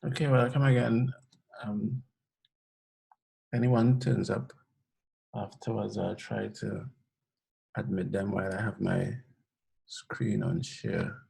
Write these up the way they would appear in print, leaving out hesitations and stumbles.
Okay, welcome again. Anyone turns up afterwards, I'll try to admit them while I have my screen on share.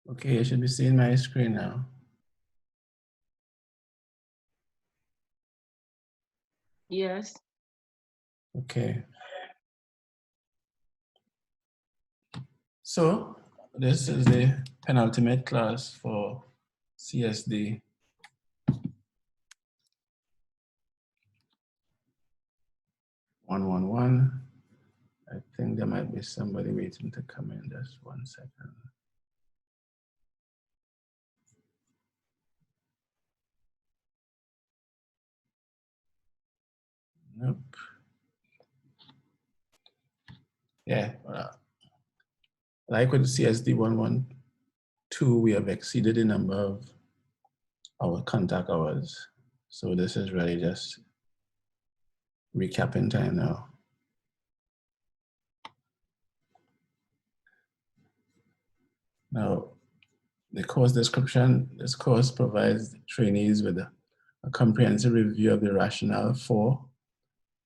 Okay, you should be seeing my screen now. Yes. Okay. So this is the penultimate class for CSD. (111). I think there might be somebody waiting to come in. Just 1 second. Nope. Yeah. Like with CSD112, we have exceeded the number of our contact hours. So this is really just recapping time now. Now, the course description, this course provides trainees with a comprehensive review of the rationale for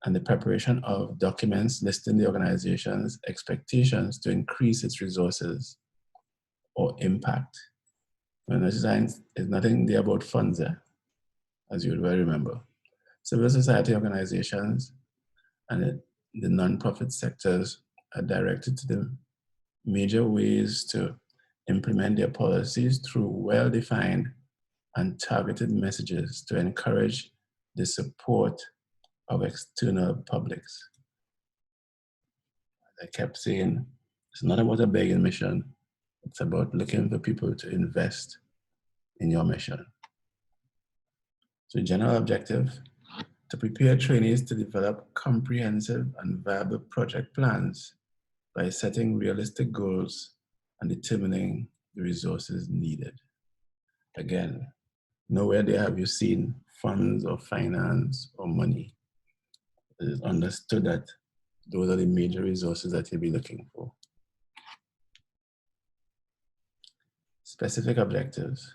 and the preparation of documents listing the organization's expectations to increase its resources or impact. And this is nothing there about funds there, as you would well remember. Civil society organizations and the non-profit sectors are directed to the major ways to implement their policies through well-defined and targeted messages to encourage the support of external publics. As I kept saying, it's not about a begging mission. It's about looking for people to invest in your mission. So general objective, to prepare trainees to develop comprehensive and viable project plans by setting realistic goals and determining the resources needed. Again, nowhere there have you seen funds or finance or money. It is understood that those are the major resources that you'll be looking for. Specific objectives.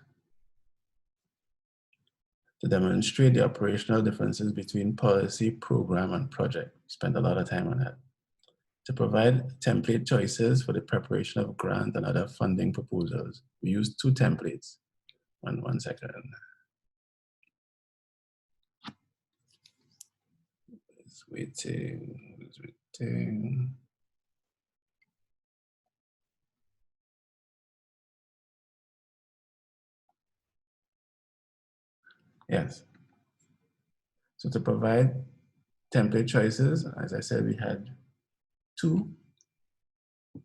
To demonstrate the operational differences between policy, program, and project. We spent a lot of time on that. To provide template choices for the preparation of grant and other funding proposals. We use 2 templates. One second. It's waiting. Yes. So to provide template choices, as I said, we had 2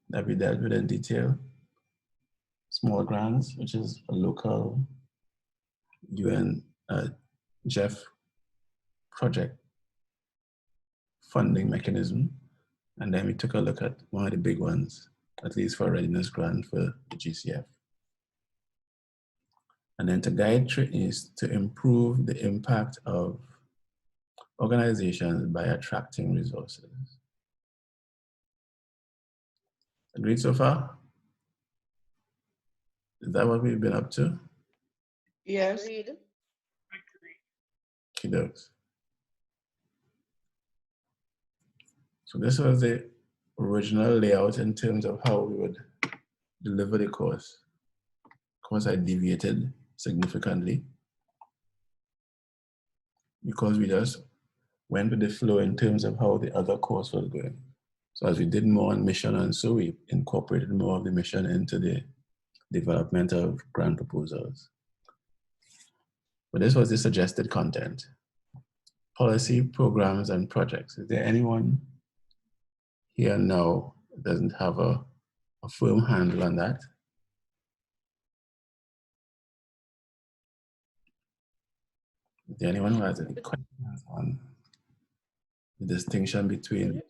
that we dealt with in detail. small grants, which is a local UN Jeff project funding mechanism. And then we took a look at one of the big ones, at least for a readiness grant for the GCF. And then to guide trainees to improve the impact of organizations by attracting resources. Agreed so far? Is that what we've been up to? Yes. Agreed. Kiddos. So this was the original layout in terms of how we would deliver the course. Of course, I deviated significantly because we just went with the flow in terms of how the other course was going. So as we did more on mission, and so we incorporated more of the mission into the development of grant proposals. But this was the suggested content. Policy, programs, and projects. Is there anyone here now that doesn't have a firm handle on that? Is there anyone who has any questions on the distinction between?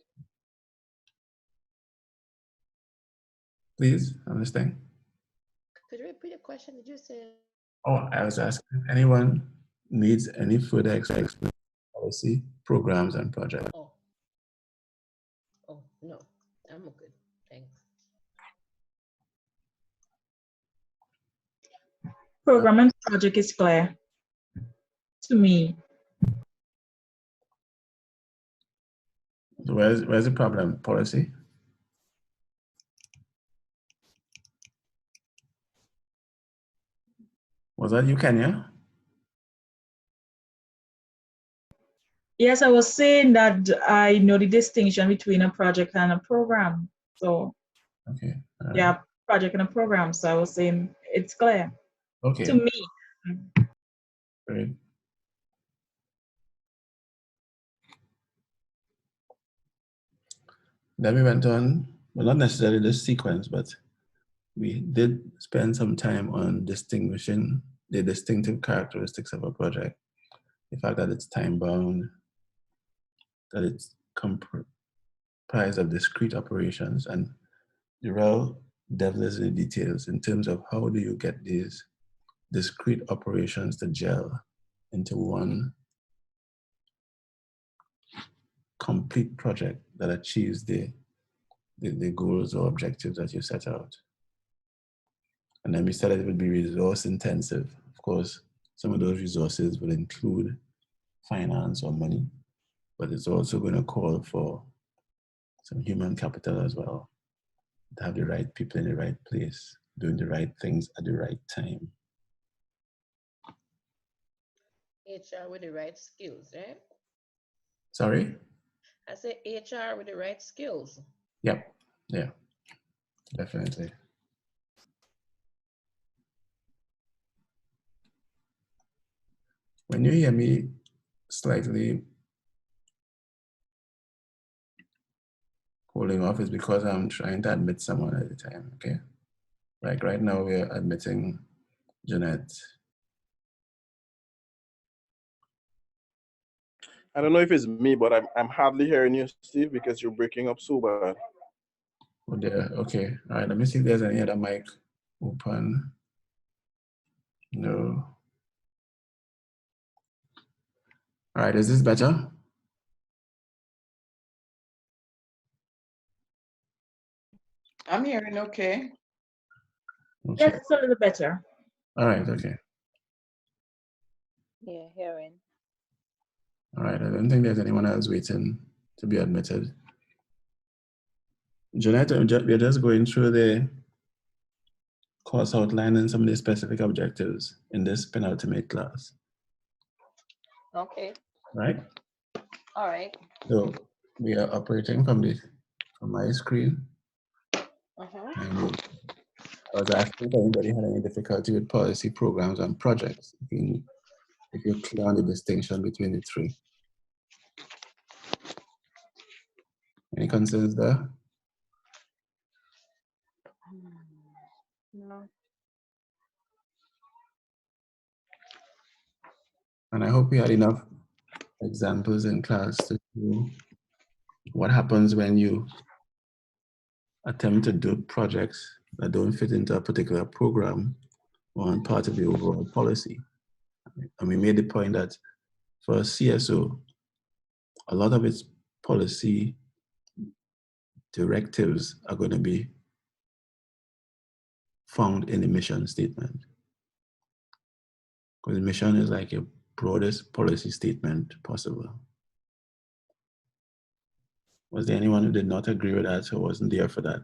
Please, I'm listening. Could you repeat the question? Did you say? Oh, I was asking if anyone needs any further explanation, policy, programs, and projects. Oh, no, I'm good. Thanks. Program and project is clear to me. So where's the problem? Policy? Was that you, Kenya? Yes, I was saying that I know the distinction between a project and a program. So, Okay. yeah, project and a program. So I was saying it's clear to me. Great. Then we went on, well, not necessarily this sequence, but we did spend some time on distinguishing the distinctive characteristics of a project. The fact that it's time-bound, that it's comprised of discrete operations, and the real devil is in the details in terms of how do you get these discrete operations to gel into one complete project that achieves the goals or objectives that you set out. And then we said that it would be resource intensive. Of course, some of those resources will include finance or money, but it's also going to call for some human capital as well, to have the right people in the right place, doing the right things at the right time. HR with the right skills, right? Sorry? I say HR with the right skills. Yep, yeah, definitely. When you hear me slightly holding off, is because I'm trying to admit someone at a time, okay? Like right now we're admitting Jeanette. I don't know if it's me, but I'm hardly hearing you, Steve, because you're breaking up so bad. Oh there, okay. All right, let me see if there's any other mic open. No. All right, is this better? I'm hearing okay. Okay. Yes, it's a little better. All right, okay. Yeah, hearing. All right, I don't think there's anyone else waiting to be admitted. Jeanette, we're just going through the course outline and some of the specific objectives in this penultimate class. Okay. Right? All right. So we are operating from my screen. And I was asking if anybody had any difficulty with policy, programs, and projects, if you're clear on the distinction between the three. Any concerns there? No. And I hope we had enough examples in class to show what happens when you attempt to do projects that don't fit into a particular program or on part of the overall policy. And we made the point that for CSO, a lot of its policy directives are going to be found in the mission statement. Because the mission is like your broadest policy statement possible. Was there anyone who did not agree with that or wasn't there for that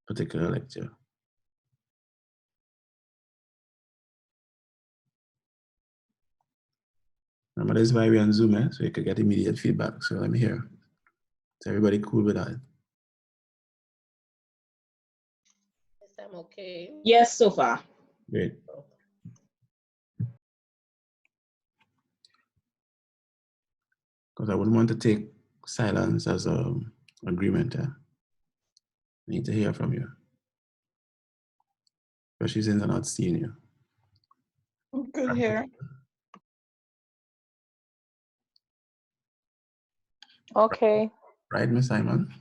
particular lecture? Remember, this is why we're on Zoom, so you could get immediate feedback. So let me hear. Is everybody cool with that? Yes, I'm okay. Yes, so far. Great. Because I wouldn't want to take silence as an agreement. I need to hear from you. Especially since I'm not seeing you. Good here. Okay. Right, Miss Simon?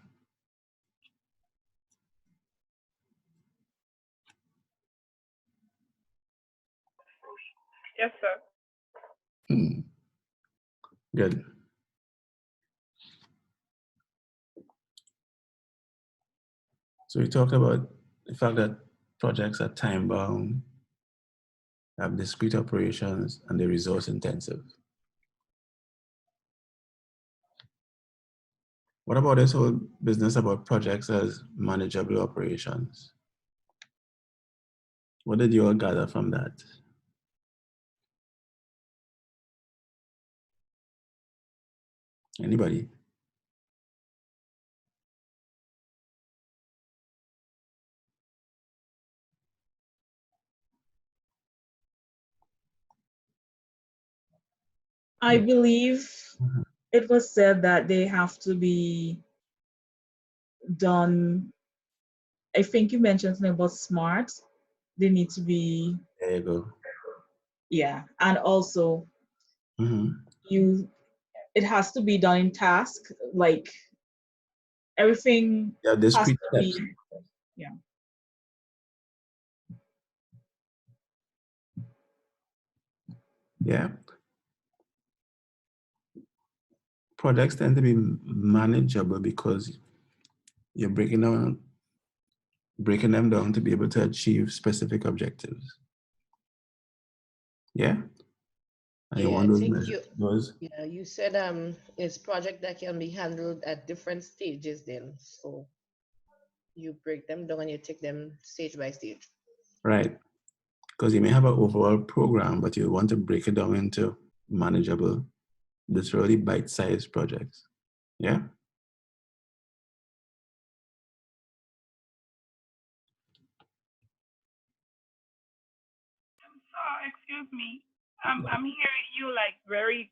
Yes, sir. Good. So we talked about the fact that projects are time bound, have discrete operations, and they're resource intensive. What about this whole business about projects as manageable operations? What did you all gather from that? Anybody? I believe it was said that they have to be done. I think you mentioned something about smart. They need to be, There you go. yeah. And also Mm-hmm. it has to be done in task, like everything Yeah, has discrete to steps. be, yeah. Yeah. Projects tend to be manageable because you're breaking them down to be able to achieve specific objectives. Yeah? And you Yeah, want I those think measures. yeah, you said it's project that can be handled at different stages then. So you break them down and you take them stage by stage. Right. Because you may have an overall program, but you want to break it down into manageable, literally bite-sized projects. Yeah? Excuse me. I'm hearing you like very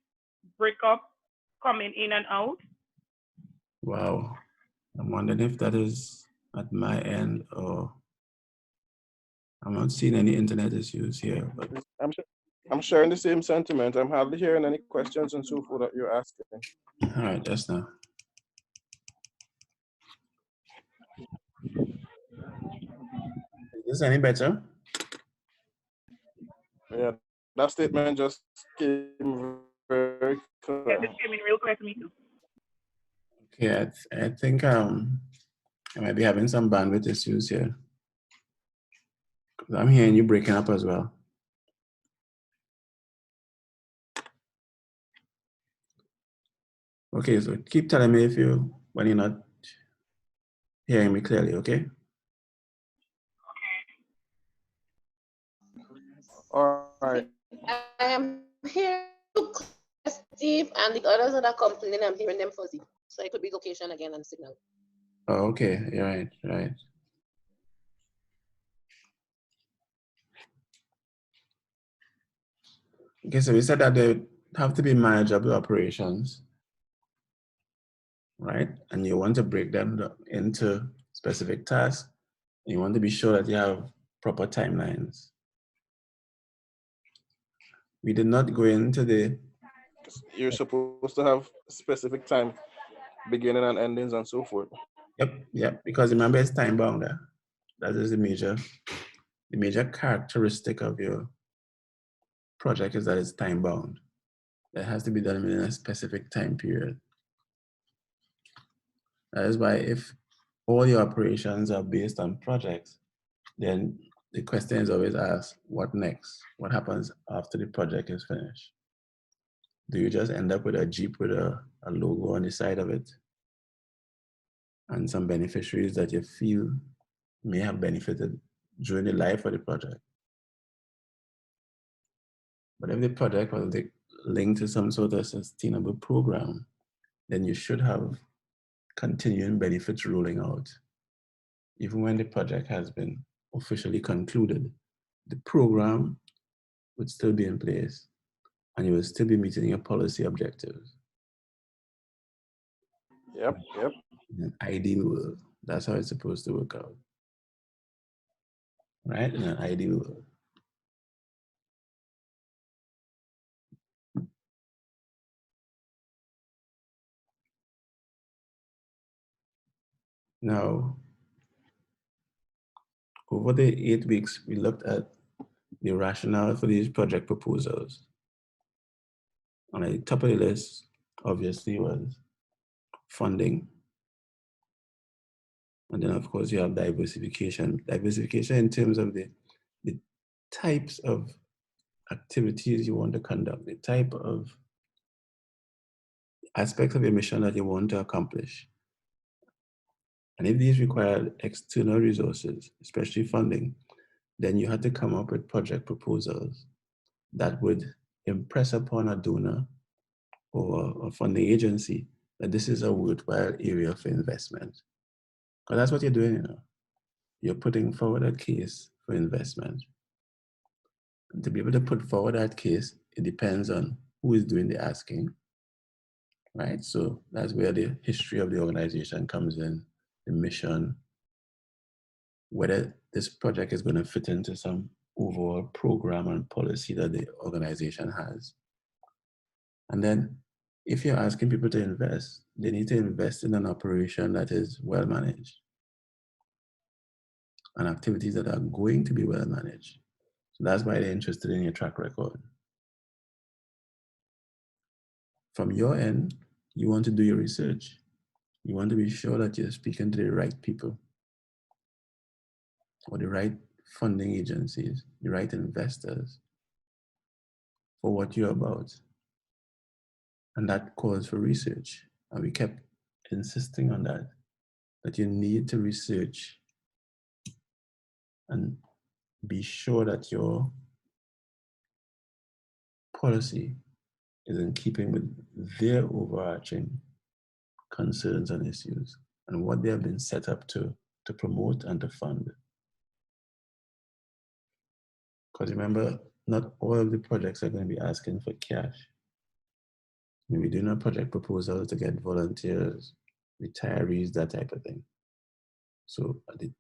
break up, coming in and out. Wow. I'm wondering if that is at my end or I'm not seeing any internet issues here. But I'm sharing the same sentiment. I'm hardly hearing any questions and so forth that you're asking. all right, just now. Is this any better? Yeah, that statement just came very Yeah, clear. this came in real clear to me too. Okay, I think I might be having some bandwidth issues here. I'm hearing you breaking up as well. Okay, so keep telling me when you're not hearing me clearly, okay? All right. I am hearing you clear, Steve, and the others that are complaining, I'm hearing them fuzzy. So it could be location again and signal. Oh, okay, you're right, right. Okay, so we said that they have to be manageable operations, right? And you want to break them into specific tasks. You want to be sure that you have proper timelines. We did not go into the, You're supposed to have specific time, beginning and endings and so forth. yep, because remember it's time bound. That is the major characteristic of your project is that it's time bound. That has to be done within a specific time period. That is why if all your operations are based on projects, then the question is always asked, what next? What happens after the project is finished? Do you just end up with a Jeep with a logo on the side of it and some beneficiaries that you feel may have benefited during the life of the project? But if the project was linked to some sort of sustainable program, then you should have continuing benefits rolling out. Even when the project has been officially concluded, the program would still be in place and you will still be meeting your policy objectives. Yep. In an ideal world, that's how it's supposed to work out. Right? In an ideal world. Now, over the 8 weeks, we looked at the rationale for these project proposals. On the top of the list, obviously, was funding. And then, of course, you have diversification. Diversification in terms of the types of activities you want to conduct, the type of aspects of your mission that you want to accomplish. And if these require external resources, especially funding, then you had to come up with project proposals that would impress upon a donor or a funding agency that this is a worthwhile area for investment. Because that's what you're doing, you know. You're putting forward a case for investment. And to be able to put forward that case, it depends on who is doing the asking, right? So that's where the history of the organization comes in, the mission, whether this project is going to fit into some overall program and policy that the organization has. And then if you're asking people to invest, they need to invest in an operation that is well managed and activities that are going to be well managed. So that's why they're interested in your track record. From your end, you want to do your research. You want to be sure that you're speaking to the right people or the right funding agencies, the right investors for what you're about. And that calls for research. And we kept insisting on that you need to research and be sure that your policy is in keeping with their overarching concerns and issues and what they have been set up to promote and to fund. Because remember, not all of the projects are going to be asking for cash. We're doing a project proposal to get volunteers, retirees, that type of thing. So at the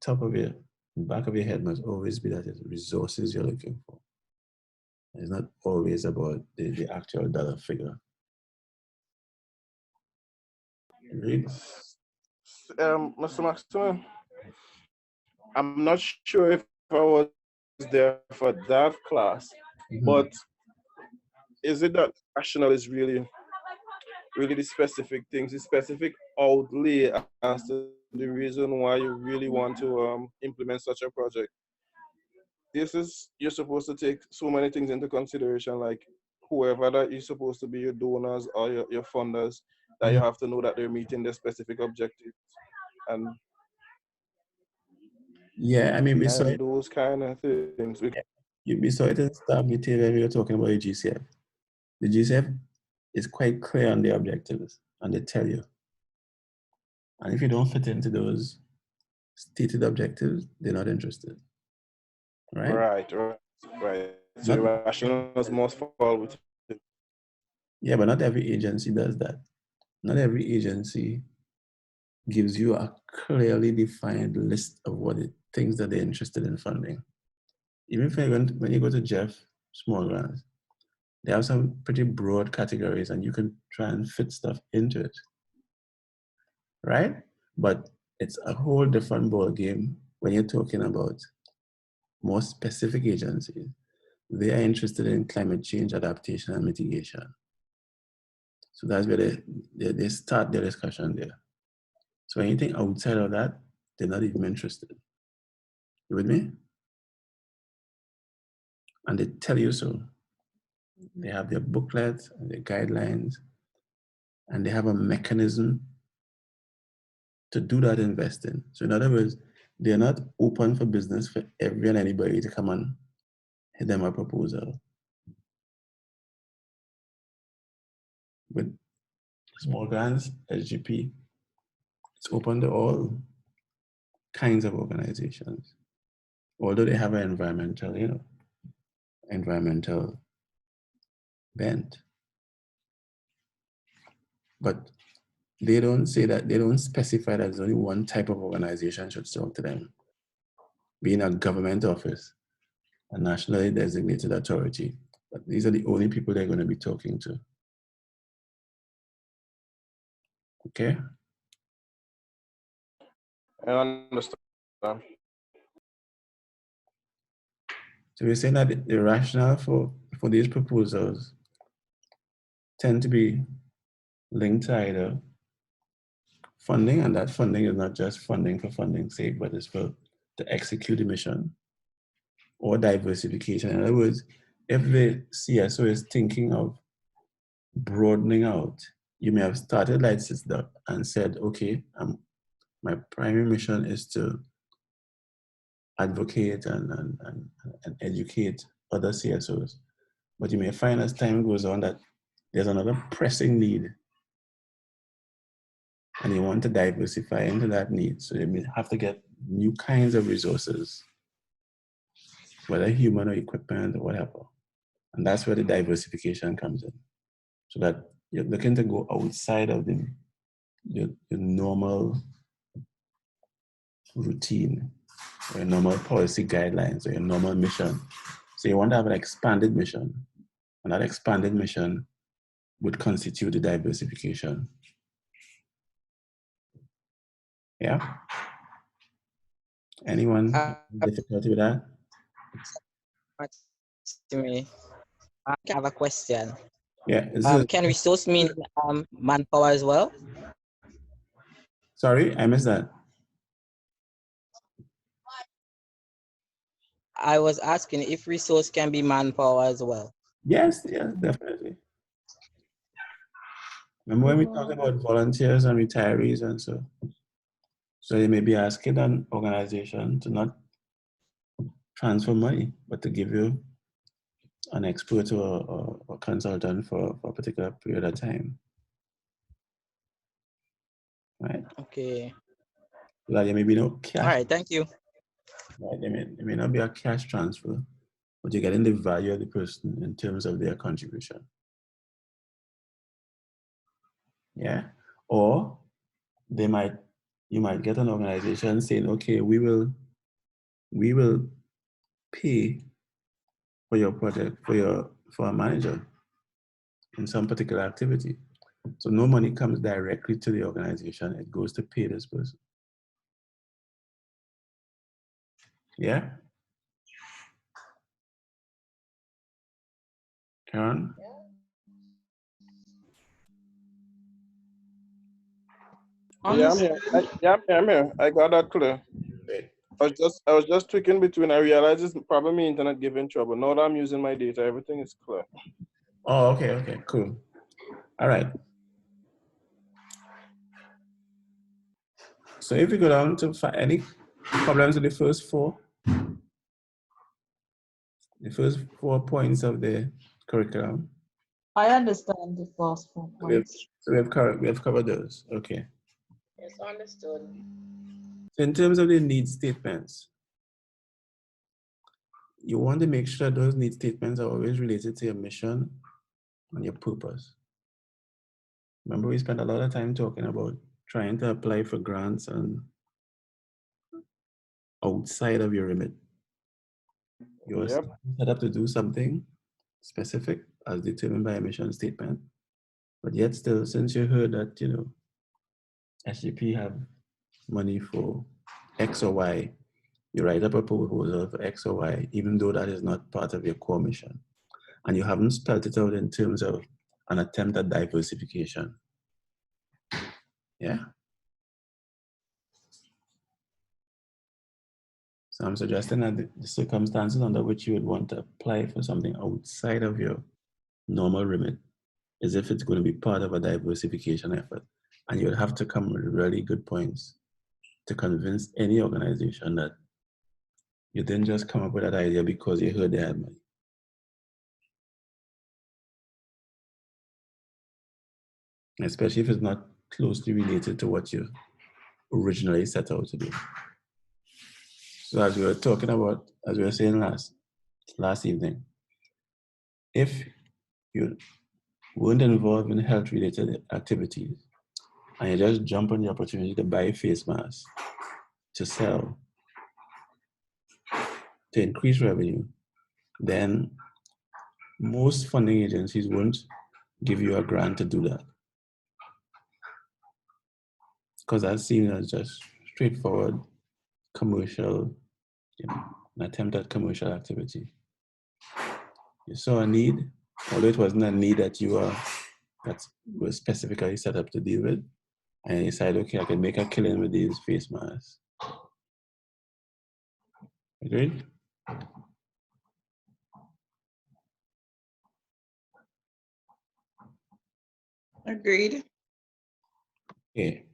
back of your head must always be that it's resources you're looking for. It's not always about the actual dollar figure. Really? Mr. Maximum, I'm not sure if I was there for that class, but is it that rationale is really the specific things, the specific outlay as to the reason why you really want to implement such a project? You're supposed to take so many things into consideration, like whoever that is supposed to be your donors or your funders, that you have to know that they're meeting their specific objectives. And Yeah, I mean, we saw and it. those kind of things. We saw it in staff meeting when we were talking about the GCF. The GCF is quite clear on the objectives, and they tell you. And if you don't fit into those stated objectives, they're not interested. Right? Right. So your rationals must fall with it. Yeah, but not every agency does that. Not every agency gives you a clearly defined list of what it things that they're interested in funding. Even if when you go to Jeff Small Grants, They have some pretty broad categories and you can try and fit stuff into it, right? But it's a whole different ball game when you're talking about more specific agencies. They are interested in climate change adaptation and mitigation. So that's where they start their discussion there. So anything outside of that, they're not even interested. You with me? And they tell you so. They have their booklets and their guidelines, and they have a mechanism to do that investing. So in other words, they're not open for business for every and anybody to come and hit them a proposal. With small grants, SGP, it's open to all kinds of organizations. Although they have an environmental bent. But they don't say that, they don't specify that there's only one type of organization should talk to them. Being a government office, a nationally designated authority, but these are the only people they're going to be talking to. Okay? I understand. So we're saying that the rationale for these proposals tend to be linked to either funding, and that funding is not just funding for funding's sake, but it's for to execute the mission, or diversification. In other words, if the CSO is thinking of broadening out, you may have started like this and said, okay, my primary mission is to advocate and educate other CSOs. But you may find as time goes on that there's another pressing need and you want to diversify into that need. So you may have to get new kinds of resources, whether human or equipment or whatever. And that's where the diversification comes in. So that you're looking to go outside of your normal routine or your normal policy guidelines or your normal mission. So you want to have an expanded mission. And that expanded mission would constitute the diversification. Yeah? Anyone have difficulty with that? To me, I have a question. Yeah. Can resource mean manpower as well? Sorry, I missed that. I was asking if resource can be manpower as well. Yes, definitely. Remember when we talked about volunteers and retirees and so you may be asking an organization to not transfer money, but to give you an expert or a consultant for a particular period of time. Right? Okay. So that there may be no cash. All right, thank you. Right? There may not be a cash transfer, but you're getting the value of the person in terms of their contribution. Yeah? Or you might get an organization saying, okay, we will pay for your project, for a manager in some particular activity. So no money comes directly to the organization, it goes to pay this person. Yeah? Karen? Yeah, I'm here. I'm here. I got that clear. Great. I was just tweaking between. I realized it's probably my internet giving trouble. Now that I'm using my data, everything is clear. Oh, okay, cool. All right. So if we go down to any problems with the first four points of the curriculum. I understand the first 4 points. We have covered those. Okay. Yes, understood. So in terms of the need statements, you want to make sure those need statements are always related to your mission and your purpose. Remember, we spent a lot of time talking about trying to apply for grants and outside of your remit. You're set up to do something, specific as determined by a mission statement. But yet still, since you heard that, you know, SGP have money for X or Y, you write up a proposal for X or Y, even though that is not part of your core mission. And you haven't spelled it out in terms of an attempt at diversification. Yeah. So I'm suggesting that the circumstances under which you would want to apply for something outside of your normal remit is if it's going to be part of a diversification effort. And you would have to come with really good points to convince any organization that you didn't just come up with that idea because you heard they had money. Especially if it's not closely related to what you originally set out to do. So as we were talking about, as we were saying last evening, if you weren't involved in health-related activities and you just jump on the opportunity to buy face masks, to sell, to increase revenue, then most funding agencies won't give you a grant to do that. Because that's seen as just straightforward commercial, you know, an attempt at commercial activity. You saw a need, although it wasn't a need that that was specifically set up to deal with, and you decide, okay, I can make a killing with these face masks. Agreed? Agreed. Okay.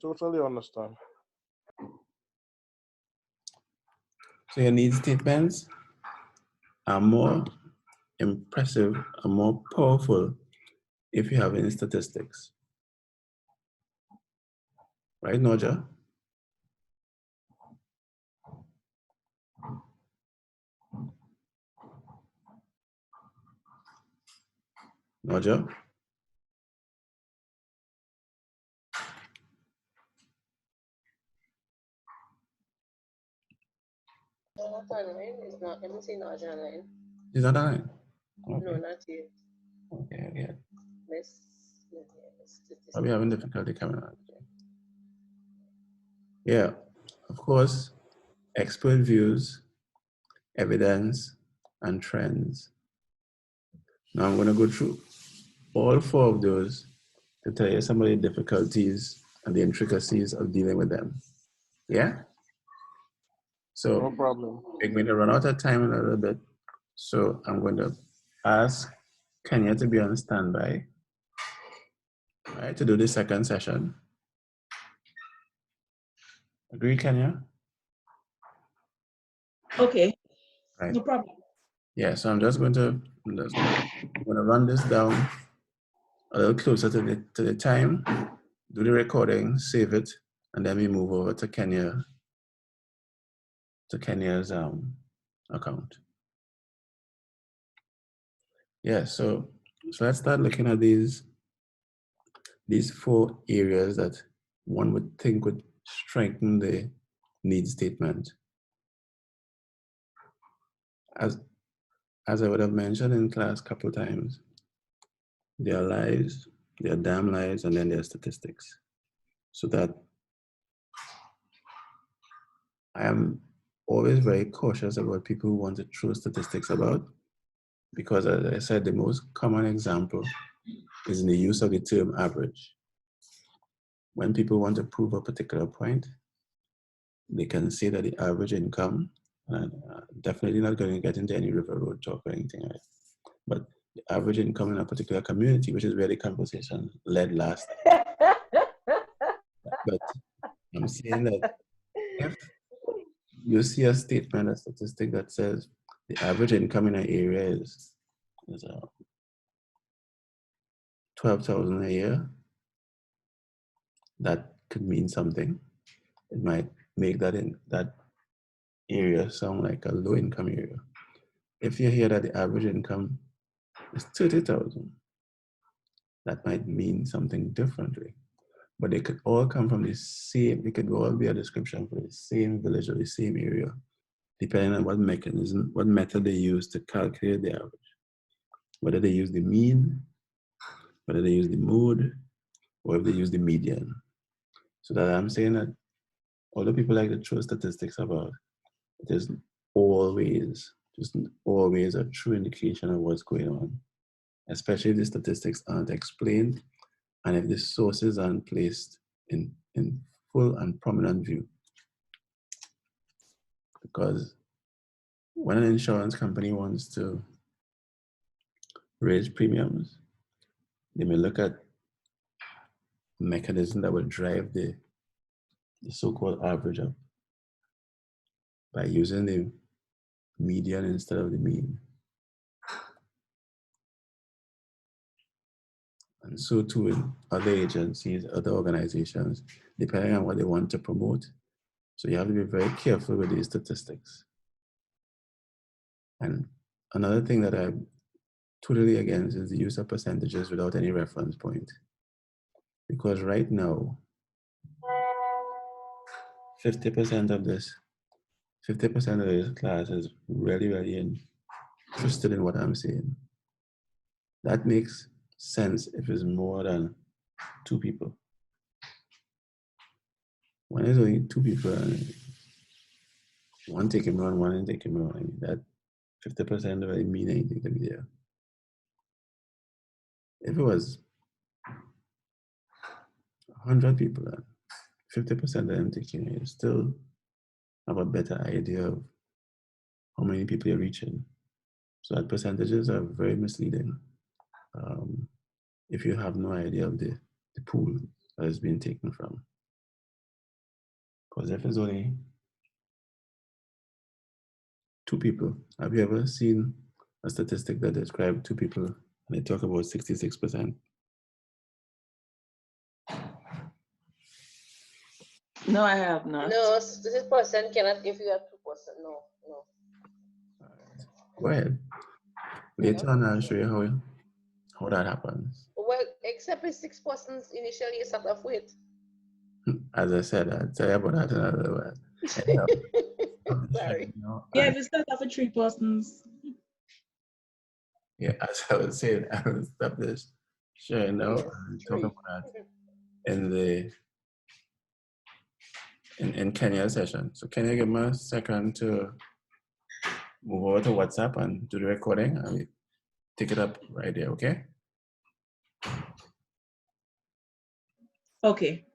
Totally understand. So your need statements are more impressive and more powerful if you have any statistics. Right, Noja? Noja? Not online. It's not. Let me see not online. Is that online? Okay. No, not yet. Okay, okay. Let's. Are we having difficulty coming out? Yeah, of course, expert views, evidence, and trends. Now I'm going to go through all four of those to tell you some of the difficulties and the intricacies of dealing with them. Yeah? So No problem. we're going to run out of time in a little bit. So I'm going to ask Kenya to be on standby, right, to do the second session. Agree, Kenya? Okay, Right. no problem. Yeah, so I'm just going to run this down a little closer to the time, do the recording, save it, and then we move over to Kenya's account. Yeah, so let's start looking at these four areas that one would think would strengthen the need statement. As I would have mentioned in class a couple of times, there are lives, there are damn lives, and then there are statistics. So that I am always very cautious about people who want to throw statistics about, because as I said, the most common example is in the use of the term average. When people want to prove a particular point, they can say that the average income, and definitely not going to get into any river road talk or anything like that, but the average income in a particular community, which is where the conversation led last. But I'm saying that if you see a statement, a statistic that says the average income in an area is 12,000 a year, that could mean something. It might make that area sound like a low income area. If you hear that the average income is 30,000, that might mean something differently. But they could all come from the same, it could all be a description for the same village or the same area. depending on what mechanism, what method they use to calculate the average. Whether they use the mean, whether they use the mode, or if they use the median. So that I'm saying that although people like to throw statistics about, it is always, just always a true indication of what's going on, especially if the statistics aren't explained and if the sources aren't placed in full and prominent view. Because when an insurance company wants to raise premiums, they may look at a mechanism that will drive the so-called average up by using the median instead of the mean. And so too in other agencies, other organizations, depending on what they want to promote. So you have to be very careful with these statistics. And another thing that I'm totally against is the use of percentages without any reference point. Because right now, 50% of this class is really interested in what I'm saying. That makes sense if it's more than 2 people. When there's only 2 people and one taking on, one ain't taking on, I mean, that 50% doesn't really mean anything to me there. If it was 100 people and 50% of them taking it, you still have a better idea of how many people you're reaching. So that percentages are very misleading if you have no idea of the pool that is being taken from. Because if it's only 2 people, have you ever seen a statistic that describes 2 people and they talk about 66%? No, I have not. No, this person cannot give you a 2%. No, no. Go ahead. Later on, I'll show you how that happens. Well, except with 6 persons initially you start off with. As I said, I'll tell you about that in a little while. Anyhow, Sorry. Yeah, if you start off with 3 persons. Yeah, as I was saying, I will stop this sharing now Yes, and 3. talk about that in Kenya's session. So can you give me a second to move over to WhatsApp and do the recording and we take it up right there, okay? Okay.